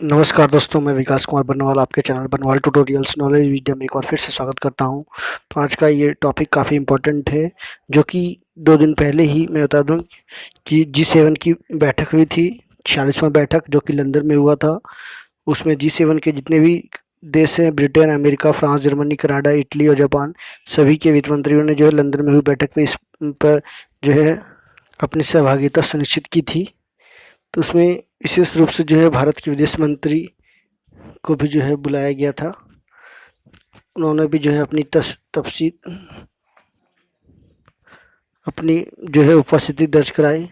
नमस्कार दोस्तों, मैं विकास कुमार बर्नवाल आपके channel Barnwal tutorials knowledge video में एक बार फिर से स्वागत करता हूं। तो आज का ये टॉपिक काफ़ी इम्पोर्टेंट है, जो कि 2 दिन पहले ही मैं बता दूं कि G7 की बैठक हुई थी, 46वां बैठक जो कि लंदन में हुआ था। उसमें G7 के जितने भी देश हैं, Britain, America, France, Germany, Canada, Italy और जापान, सभी के वित्त मंत्रियों ने जो है लंदन में हुई बैठक में इस पर जो है अपनी सहभागिता सुनिश्चित की थी। तो उसमें विशेष रूप से जो है भारत के विदेश मंत्री को भी जो है बुलाया गया था। उन्होंने भी जो है अपनी जो है उपस्थिति दर्ज कराई।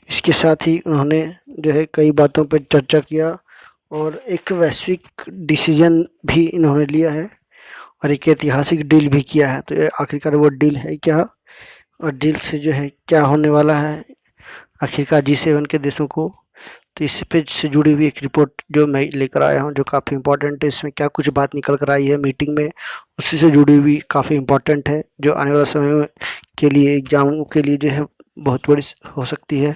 इसके साथ ही उन्होंने जो है कई बातों पर चर्चा किया और एक वैश्विक डिसीजन भी इन्होंने लिया है और एक ऐतिहासिक डील भी किया है। तो ये आखिरकार वो डील है क्या और डील से जो है क्या होने वाला है आखिरकार G7 के देशों को। तो इस पे से जुड़ी हुई एक रिपोर्ट जो मैं लेकर आया हूँ, जो काफ़ी इम्पोर्टेंट है। इसमें क्या कुछ बात निकल कर आई है मीटिंग में, उसी से जुड़ी हुई काफ़ी इम्पोर्टेंट है, जो आने वाला समय में के लिए एग्जामों के लिए जो है बहुत बड़ी हो सकती है।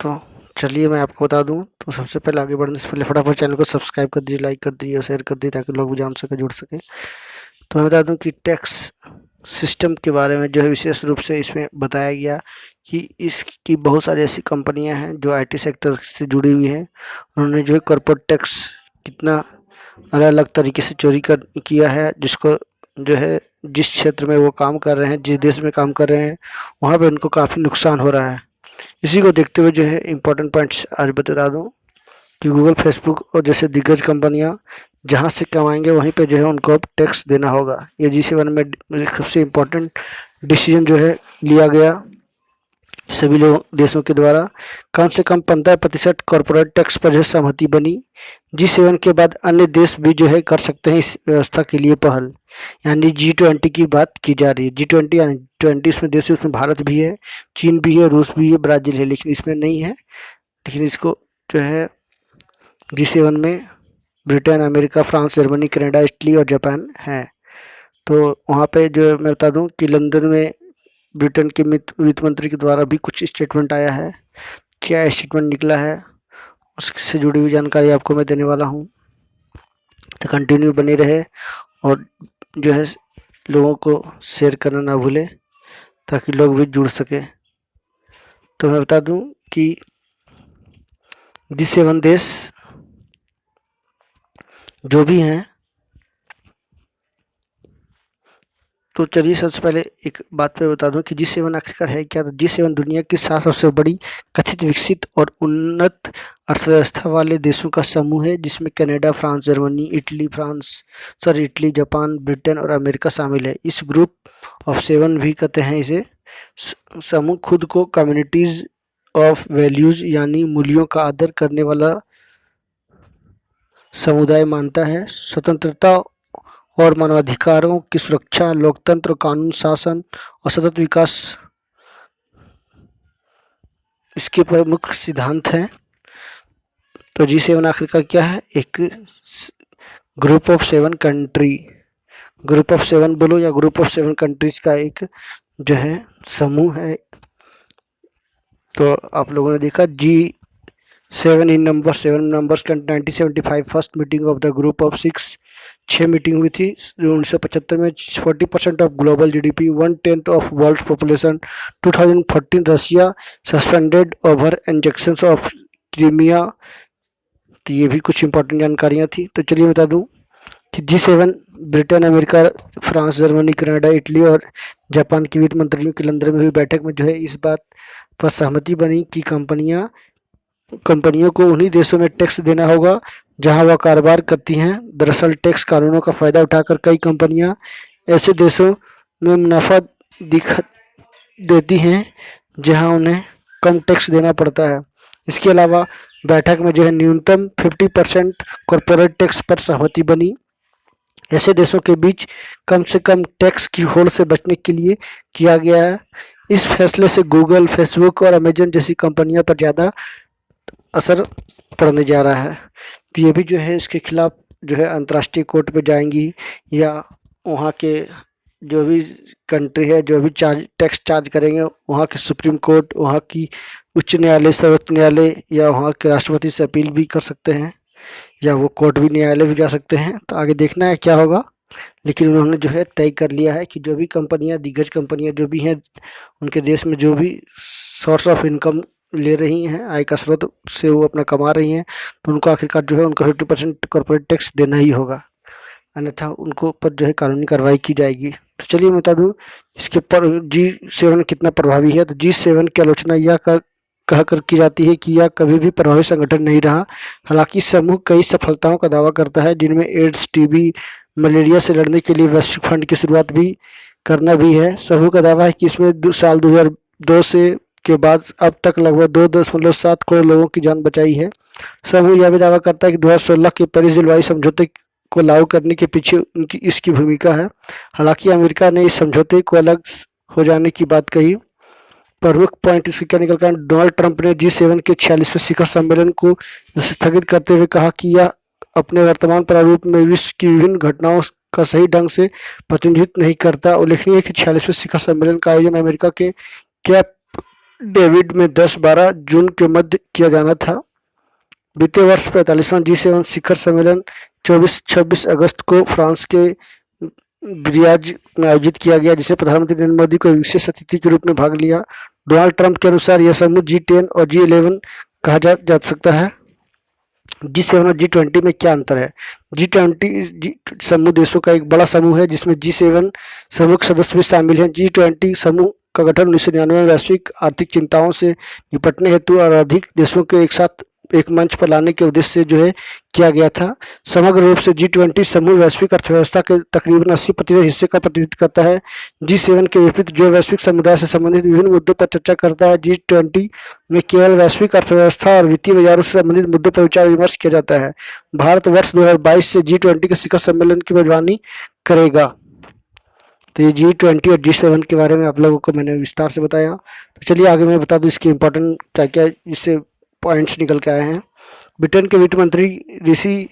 तो चलिए मैं आपको बता दूं। तो सबसे पहले आगे बढ़ने से पहले फटाफट चैनल को सब्सक्राइब कर दीजिए, लाइक कर दीजिए और शेयर कर दीजिए ताकि लोग भी जान सके, जुड़ सके। तो मैं बता दूं कि टैक्स सिस्टम के बारे में जो है विशेष रूप से इसमें बताया गया कि इसकी बहुत सारी ऐसी कंपनियां हैं जो आईटी सेक्टर से जुड़ी हुई हैं। उन्होंने जो है कॉर्पोरेट टैक्स कितना अलग अलग तरीके से चोरी कर किया है, जिसको जो है जिस क्षेत्र में वो काम कर रहे हैं, जिस देश में काम कर रहे हैं, वहाँ पे उनको काफ़ी नुकसान हो रहा है। इसी को देखते हुए जो है इम्पोर्टेंट पॉइंट्स आज बता दूँ कि गूगल, फेसबुक और जैसे दिग्गज कंपनियां जहां से कमाएंगे वहीं पे जो है उनको अब टैक्स देना होगा। ये G7 में सबसे इम्पोर्टेंट डिसीजन जो है लिया गया सभी लोग देशों के द्वारा। कम से कम 15% कॉरपोरेट टैक्स पर जो है सहमति बनी। G7 के बाद अन्य देश भी जो है कर सकते हैं इस व्यवस्था के लिए पहल, यानी G20 की बात की जा रही है। G20 यानी 20 इसमें देश, उसमें भारत भी है, चीन भी है, रूस भी है, ब्राज़ील है, लेकिन इसमें नहीं है। लेकिन इसको जो है G7 में Britain, America, France, Germany, Canada, Italy और जापान है। तो वहाँ पे जो मैं बता दूं कि लंदन में ब्रिटेन के वित्त मंत्री के द्वारा भी कुछ स्टेटमेंट आया है। क्या स्टेटमेंट निकला है उससे जुड़ी हुई जानकारी आपको मैं देने वाला हूँ। तो कंटिन्यू बने रहे और जो है लोगों को शेयर करना ना भूले ताकि लोग भी जुड़ सके। तो मैं बता दूं कि G7 देश जो भी हैं, तो चलिए सबसे पहले एक बात पे बता दूं कि G7 आखिरकार है क्या। तो G7 दुनिया की 7 सबसे बड़ी कथित विकसित और उन्नत अर्थव्यवस्था वाले देशों का समूह है, जिसमें Canada, France, Germany, Italy, Japan, Britain और अमेरिका शामिल है। इस ग्रुप ऑफ 7 भी कहते हैं इसे। समूह खुद को कम्युनिटीज ऑफ वैल्यूज यानी मूल्यों का आदर करने वाला समुदाय मानता है। स्वतंत्रता और मानवाधिकारों की सुरक्षा, लोकतंत्र, कानून शासन और सतत विकास इसके प्रमुख सिद्धांत हैं। तो G7 आखिरकार क्या है? एक group of 7 country, group of 7 बोलो या ग्रुप ऑफ 7 कंट्रीज का एक जो है समूह है। तो आप लोगों ने देखा G7 इन नंबर 7 नंबर्स का 1975 first meeting of the group of 6 meeting हुई थी 1975 में। 40% of global GDP, 1/10 of world population. 2014 Russia suspended over injections of Crimea. तो ये भी कुछ इंपॉर्टेंट जानकारियाँ थी। तो चलिए बता दूं कि G7 Britain, America, France, Germany, Canada, Italy और जापान की वित्त मंत्रियों की लंदन में हुई बैठक में जो है इस बात पर सहमति बनी कि कंपनियों को उन्हीं देशों में टैक्स देना होगा जहां वह कारोबार करती हैं। दरअसल टैक्स कानूनों का फ़ायदा उठाकर कई कंपनियां ऐसे देशों में मुनाफा दिखा देती हैं जहां उन्हें कम टैक्स देना पड़ता है। इसके अलावा बैठक में जो है न्यूनतम 50% कॉरपोरेट टैक्स पर सहमति बनी। ऐसे देशों के बीच कम से कम टैक्स की होड़ से बचने के लिए किया गया है। इस फैसले से गूगल, फेसबुक और अमेजन जैसी कंपनियों पर ज़्यादा असर पड़ने जा रहा है। तो ये भी जो है इसके खिलाफ जो है अंतर्राष्ट्रीय कोर्ट पे जाएंगी या वहाँ के जो भी कंट्री है जो भी टैक्स चार्ज करेंगे, वहाँ के सुप्रीम कोर्ट, वहाँ की उच्च न्यायालय, सर्वोच्च न्यायालय या वहाँ के राष्ट्रपति से अपील भी कर सकते हैं, या वो कोर्ट भी, न्यायालय भी जा सकते हैं। तो आगे देखना है क्या होगा। लेकिन उन्होंने जो है तय कर लिया है कि जो भी कंपनियां, दिग्गज कंपनियां जो भी हैं उनके देश में, जो भी सोर्स ऑफ इनकम ले रही हैं, आय का स्रोत से वो अपना कमा रही हैं, तो उनको आखिरकार जो है उनको 50% कॉर्पोरेट टैक्स देना ही होगा, अन्यथा उनको ऊपर जो है कानूनी कार्रवाई की जाएगी। तो चलिए मैं बता दूं इसके पर G7 कितना प्रभावी है। तो G7 की आलोचना यह कहकर की जाती है कि यह कभी भी प्रभावी संगठन नहीं रहा। हालांकि समूह कई सफलताओं का दावा करता है, जिनमें एड्स, टीबी, मलेरिया से लड़ने के लिए वैश्विक फंड की शुरुआत भी करना भी है। समूह का दावा है कि इसमें साल 2002 से के बाद अब तक लगभग 2.7 करोड़ लोगों की जान बचाई है। समूह यह भी दावा करता है कि 2016 के पेरिस जलवायु समझौते को लागू करने के पीछे उनकी इसकी भूमिका है। हालांकि अमेरिका ने इस समझौते को अलग हो जाने की बात कही। प्रमुख पॉइंट इससे क्या निकल कर, डोनाल्ड ट्रंप ने G7 के 46वें शिखर सम्मेलन को स्थगित करते हुए कहा कि यह अपने वर्तमान प्रारूप में विश्व की विभिन्न घटनाओं का सही ढंग से प्रतिनिधित्व नहीं करता। उल्लेखनीय है कि 46वें शिखर सम्मेलन का आयोजन अमेरिका के कैप डेविड में 10-12 जून के मध्य किया जाना था। बीते वर्ष 45वां G7 शिखर सम्मेलन 24-26 अगस्त को फ्रांस के ब्रियाज में आयोजित किया गया, जिसे प्रधानमंत्री नरेंद्र मोदी को विशेष अतिथि के रूप में भाग लिया। डोनाल्ड ट्रंप के अनुसार यह समूह G10 और G11 कहा जा सकता है। G7 और G20 में क्या अंतर है? G20 समूह देशों का एक बड़ा समूह है, जिसमें G7 समूह के सदस्य भी शामिल हैं। G20 समूह का गठन 1999 में वैश्विक आर्थिक चिंताओं से निपटने हेतु और अधिक देशों के एक साथ एक मंच पर लाने के उद्देश्य से जो है किया गया था। समग्र रूप से G20 समूह वैश्विक अर्थव्यवस्था के तकरीबन 80% हिस्से का प्रतिनिधित्व करता है। G7 के विपरीत, जो वैश्विक समुदाय से संबंधित विभिन्न मुद्दों पर चर्चा करता है, G20 में केवल वैश्विक अर्थव्यवस्था और वित्तीय बाजारों से संबंधित मुद्दों पर विचार विमर्श किया जाता है। भारत वर्ष 2022 से G20 के शिखर सम्मेलन की मेजबानी करेगा। तो ये G20 और G7 के बारे में आप लोगों को मैंने विस्तार से बताया। तो चलिए आगे मैं बता दूं इसके इम्पोर्टेंट क्या क्या इससे पॉइंट्स निकल के आए हैं। ब्रिटेन के वित्त मंत्री ऋषि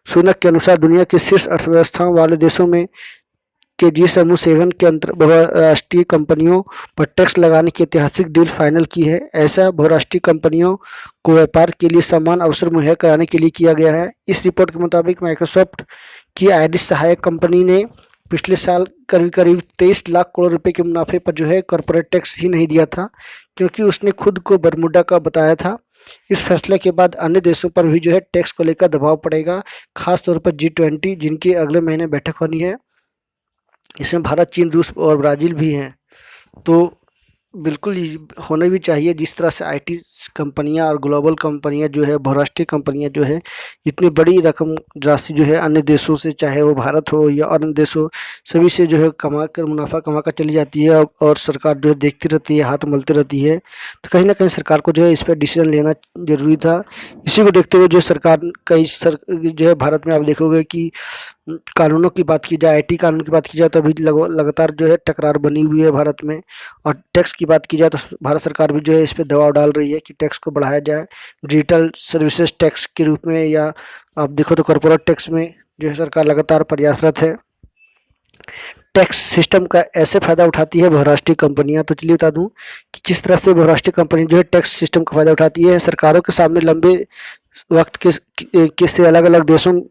सुनक के अनुसार दुनिया के शीर्ष अर्थव्यवस्थाओं वाले देशों में के G7 के अंतर बहुराष्ट्रीय कंपनियों पर टैक्स लगाने की ऐतिहासिक डील फाइनल की है। ऐसा बहुराष्ट्रीय कंपनियों को व्यापार के लिए समान अवसर मुहैया कराने के लिए किया गया है। इस रिपोर्ट के मुताबिक माइक्रोसॉफ्ट की आयरिश सहायक कंपनी ने पिछले साल करीब 23 लाख करोड़ रुपए के मुनाफे पर जो है कॉर्पोरेट टैक्स ही नहीं दिया था, क्योंकि उसने खुद को बरमूडा का बताया था। इस फैसले के बाद अन्य देशों पर भी जो है टैक्स को लेकर दबाव पड़ेगा, खासतौर पर G20 जिनकी अगले महीने बैठक होनी है। इसमें भारत, चीन, रूस और ब्राज़ील भी हैं। तो बिल्कुल होने भी चाहिए। जिस तरह से IT कंपनियां और ग्लोबल कंपनियां जो है, बहुराष्ट्रीय कंपनियां जो है, इतनी बड़ी रकम राशि जो है अन्य देशों से, चाहे वो भारत हो या अन्य देश हो, सभी से जो है मुनाफा कमा कर चली जाती है, और सरकार जो है देखती रहती है, हाथ मलती रहती है। तो कहीं ना कहीं सरकार को जो है इस पर डिसीजन लेना जरूरी था। इसी को देखते हुए जो सरकार जो है भारत में आप देखोगे कि कानूनों की बात की जाए, IT कानून की बात की जाए तो अभी लगातार जो है टकरार बनी हुई है भारत में। और टैक्स की बात की जाए तो भारत सरकार भी जो है इस पर दबाव डाल रही है कि टैक्स को बढ़ाया जाए, डिजिटल सर्विसेज टैक्स के रूप में, या आप देखो तो कॉर्पोरेट टैक्स में जो है सरकार लगातार प्रयासरत है। टैक्स सिस्टम का ऐसे फायदा उठाती है बहुराष्ट्रीय कंपनियां। तो चलिए बता दूं कि किस तरह से बहुराष्ट्रीय कंपनी जो है टैक्स सिस्टम का फायदा उठाती है। सरकारों के सामने लंबे वक्त के से अलग अलग देशों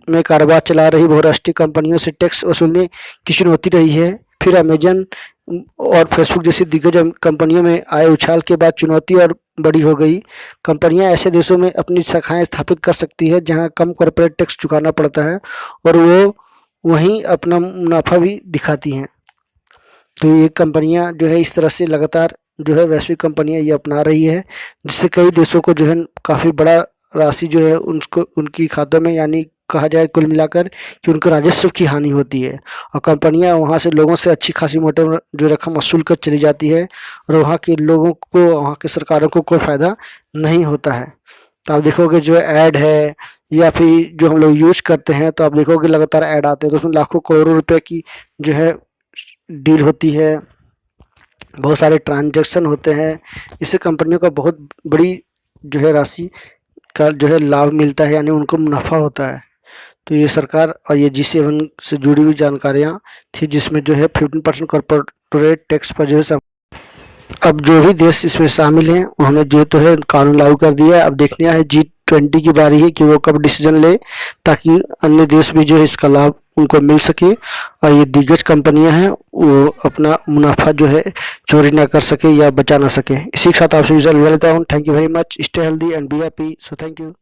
में कारोबार चला रही बहुराष्ट्रीय कंपनियों से टैक्स वसूलने की चुनौती रही है। फिर अमेजन और फेसबुक जैसी दिग्गज कंपनियों में आए उछाल के बाद चुनौती और बड़ी हो गई। कंपनियां ऐसे देशों में अपनी शाखाएं स्थापित कर सकती है जहां कम कॉर्पोरेट टैक्स चुकाना पड़ता है, और वो वहीं अपना मुनाफा भी दिखाती हैं। तो ये कंपनियां जो है इस तरह से लगातार जो है वैश्विक कंपनियां ये अपना रही है, जिससे कई देशों को जो है काफ़ी बड़ा राशि जो है उनकी खातों में, यानी कहा जाए कुल मिलाकर कि उनके राजस्व की हानि होती है, और कंपनियां वहां से लोगों से अच्छी खासी मोटे जो रकम वसूल कर चली जाती है, और वहां के लोगों को, वहां की सरकारों को कोई फ़ायदा नहीं होता है। तो आप देखोगे जो ऐड है या फिर जो हम लोग यूज करते हैं, तो आप देखोगे लगातार ऐड आते हैं, तो उसमें लाखों करोड़ों रुपए की जो है डील होती है, बहुत सारे ट्रांजैक्शन होते हैं। इससे कंपनियों का बहुत बड़ी जो है राशि का जो है लाभ मिलता है, यानी उनको मुनाफा होता है। तो ये सरकार और ये G7 से जुड़ी हुई जानकारियाँ थी, जिसमें जो है 15% कॉर्पोरेट टैक्स पर जो है अब जो भी देश इसमें शामिल हैं उन्होंने जो तो है कानून लागू कर दिया है। अब देखना है G20 की बारी है कि वो कब डिसीजन ले, ताकि अन्य देश भी जो है इसका लाभ उनको मिल सके और ये दिग्गज कंपनियां हैं वो अपना मुनाफा जो है चोरी ना कर सके या बचा ना सके। इसी के साथ आपसे विदा लेता हूँ। Thank you very much, stay healthy and be happy. So thank you.